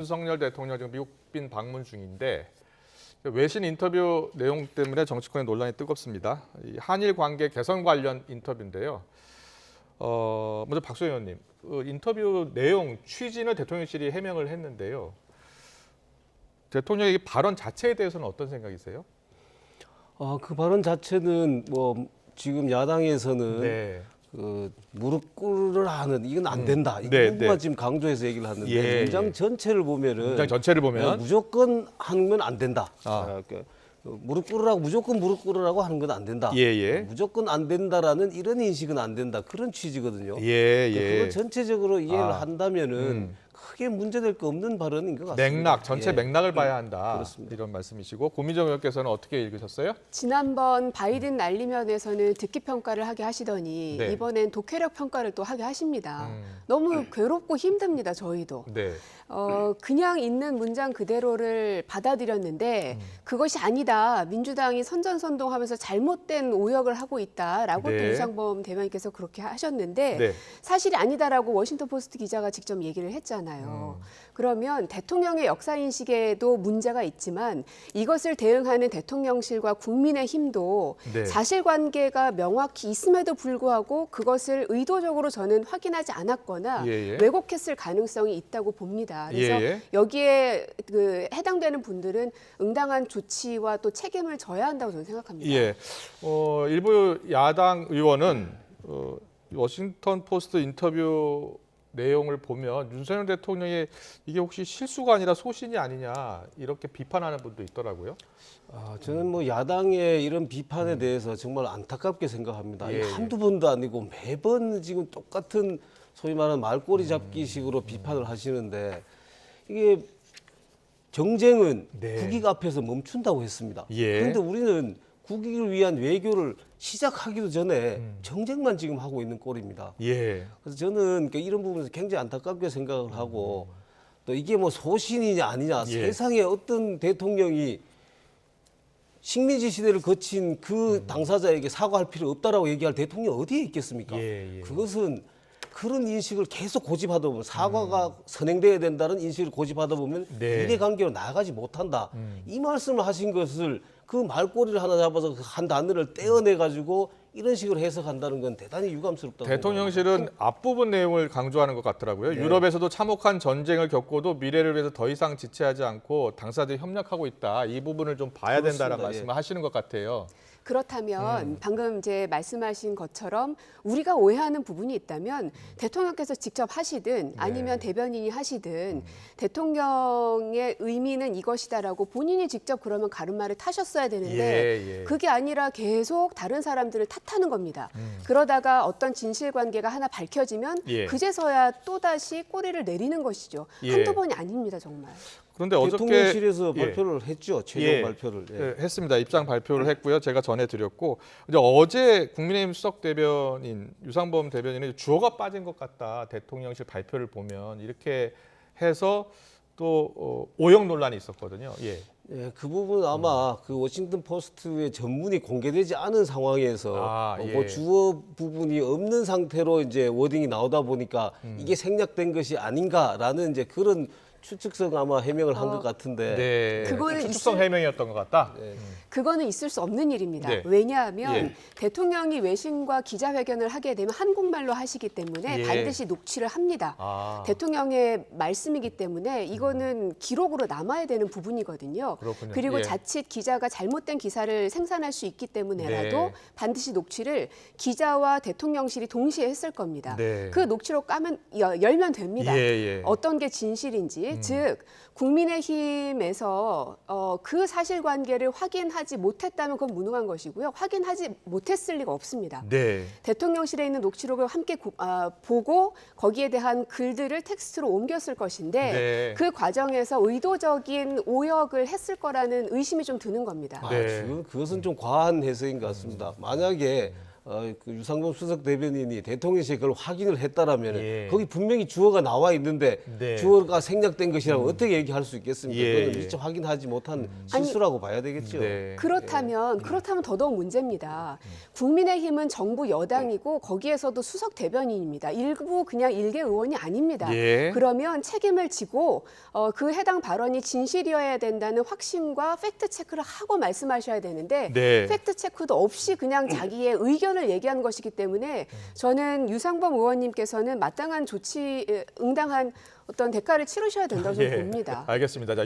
윤석열 대통령 지금 미국빈 방문 중인데 외신 인터뷰 내용 때문에 정치권의 논란이 뜨겁습니다. 이 한일 관계 개선 관련 인터뷰인데요. 먼저 박소영 의원님, 인터뷰 내용 취지는 대통령실이 해명을 했는데요. 대통령의 이 발언 자체에 대해서는 어떤 생각이세요? 그 발언 자체는 뭐 지금 야당에서는 네. 무릎 꿇으라 하는 이건 안 된다. 이 네, 부분만 네. 지금 강조해서 얘기를 하는데 예, 문장 예. 전체를 보면은 문장 전체를 보면 무조건 하면 안 된다. 아. 무릎 꿇으라고 무조건 무릎 꿇으라고 하는 건 안 된다. 예, 예. 무조건 안 된다라는 이런 인식은 안 된다. 그런 취지거든요. 예, 예. 그걸 전체적으로 이해를 한다면은 음. 크게 문제될 거 없는 발언인 것 같습니다. 맥락, 전체 예. 맥락을 봐야 한다. 그렇습니다. 이런 말씀이시고 고민정 의원께서는 어떻게 읽으셨어요? 지난번 바이든 날리면에서는 듣기 평가를 하게 하시더니 네. 이번엔 독해력 평가를 또 하게 하십니다. 너무 괴롭고 힘듭니다, 저희도. 네. 그냥 있는 문장 그대로를 받아들였는데 그것이 아니다. 민주당이 선전선동하면서 잘못된 오역을 하고 있다라고 네. 또 유상범 대변인께서 그렇게 하셨는데 네. 사실이 아니다라고 워싱턴 포스트 기자가 직접 얘기를 했잖아요. 그러면 대통령의 역사인식에도 문제가 있지만 이것을 대응하는 대통령실과 국민의힘도 네. 사실관계가 명확히 있음에도 불구하고 그것을 의도적으로 저는 확인하지 않았거나 예, 예. 왜곡했을 가능성이 있다고 봅니다. 그래서 예, 예. 여기에 해당되는 분들은 응당한 조치와 또 책임을 져야 한다고 저는 생각합니다. 예. 일부 야당 의원은 워싱턴 포스트 인터뷰 내용을 보면 윤석열 대통령의 이게 혹시 실수가 아니라 소신이 아니냐 이렇게 비판하는 분도 있더라고요. 저는 뭐 야당의 이런 비판에 대해서 정말 안타깝게 생각합니다. 예, 한두 번도 아니고 매번 지금 똑같은 소위 말하는 말꼬리 잡기식으로 비판을 하시는데 이게 정쟁은 네. 국익 앞에서 멈춘다고 했습니다. 예. 그런데 우리는 국익을 위한 외교를 시작하기도 전에 정쟁만 지금 하고 있는 꼴입니다. 예. 그래서 저는 이런 부분에서 굉장히 안타깝게 생각을 하고 또 이게 뭐 소신이냐 아니냐 예. 세상에 어떤 대통령이 식민지 시대를 거친 그 당사자에게 사과할 필요 없다라고 얘기할 대통령이 어디에 있겠습니까? 예. 그것은 그런 인식을 계속 고집하다 보면 사과가 선행돼야 된다는 인식을 고집하다 보면 네. 미래 관계로 나아가지 못한다. 이 말씀을 하신 것을 그 말꼬리를 하나 잡아서 한 단어를 떼어내 가지고 이런 식으로 해석한다는 건 대단히 유감스럽다고 대통령실은 앞부분 내용을 강조하는 것 같더라고요. 네. 유럽에서도 참혹한 전쟁을 겪고도 미래를 위해서 더 이상 지체하지 않고 당사자들이 협력하고 있다. 이 부분을 좀 봐야 그렇습니다. 된다라는 예. 말씀을 하시는 것 같아요. 그렇다면 방금 이제 말씀하신 것처럼 우리가 오해하는 부분이 있다면 대통령께서 직접 하시든 아니면 대변인이 하시든 대통령의 의미는 이것이다라고 본인이 직접 그러면 가르마를 타셨어야 되는데 예. 그게 아니라 계속 다른 사람들을 탓하는 겁니다. 그러다가 어떤 진실관계가 하나 밝혀지면 예. 그제서야 또다시 꼬리를 내리는 것이죠. 예. 한두 번이 아닙니다, 정말. 그런데 어저께 대통령실에서 예. 발표를 했죠. 최종 예. 발표를. 예. 네, 했습니다. 입장 발표를 했고요. 제가 전해드렸고 이제 어제 국민의힘 수석 대변인 유상범 대변인이 주어가 빠진 것 같다. 대통령실 발표를 보면 이렇게 해서 또 오역 논란이 있었거든요. 예. 예, 그 부분은 아마 그 워싱턴 포스트의 전문이 공개되지 않은 상황에서 예. 그 주어 부분이 없는 상태로 이제 워딩이 나오다 보니까 이게 생략된 것이 아닌가라는 이제 그런 추측성 아마 해명을 한 것 같은데. 네. 그거는 추측성 해명이었던 것 같다. 그거는 있을 수 없는 일입니다. 네. 왜냐하면 예. 대통령이 외신과 기자회견을 하게 되면 한국말로 하시기 때문에 예. 반드시 녹취를 합니다. 대통령의 말씀이기 때문에 이거는 기록으로 남아야 되는 부분이거든요. 그렇군요. 그리고 예. 자칫 기자가 잘못된 기사를 생산할 수 있기 때문에라도 네. 반드시 녹취를 기자와 대통령실이 동시에 했을 겁니다. 네. 그 녹취록 열면 됩니다. 예. 어떤 게 진실인지, 즉 국민의힘에서 그 사실관계를 확인하지 못했다면 그건 무능한 것이고요. 확인하지 못했을 리가 없습니다. 네. 대통령실에 있는 녹취록을 함께 보고 거기에 대한 글들을 텍스트로 옮겼을 것인데 네. 그 과정에서 의도적인 오역을 했을 거라는 의심이 좀 드는 겁니다. 네. 그것은 좀 과한 해석인 것 같습니다. 만약에 그 유상범 수석 대변인이 대통령실에 그걸 확인을 했다라면 예. 거기 분명히 주어가 나와 있는데 네. 주어가 생략된 것이라고 어떻게 얘기할 수 있겠습니까? 예, 그거는 예. 미처 확인하지 못한 실수라고 봐야 되겠죠. 네. 그렇다면 더더욱 문제입니다. 국민의힘은 정부 여당이고 거기에서도 수석 대변인입니다. 일부 그냥 일개 의원이 아닙니다. 예. 그러면 책임을 지고 그 해당 발언이 진실이어야 된다는 확신과 팩트 체크를 하고 말씀하셔야 되는데 네. 팩트 체크도 없이 그냥 자기의 의견을 얘기한 것이기 때문에 저는 유상범 의원님께서는 마땅한 조치, 응당한 어떤 대가를 치르셔야 된다고 저는 봅니다. 알겠습니다. 자,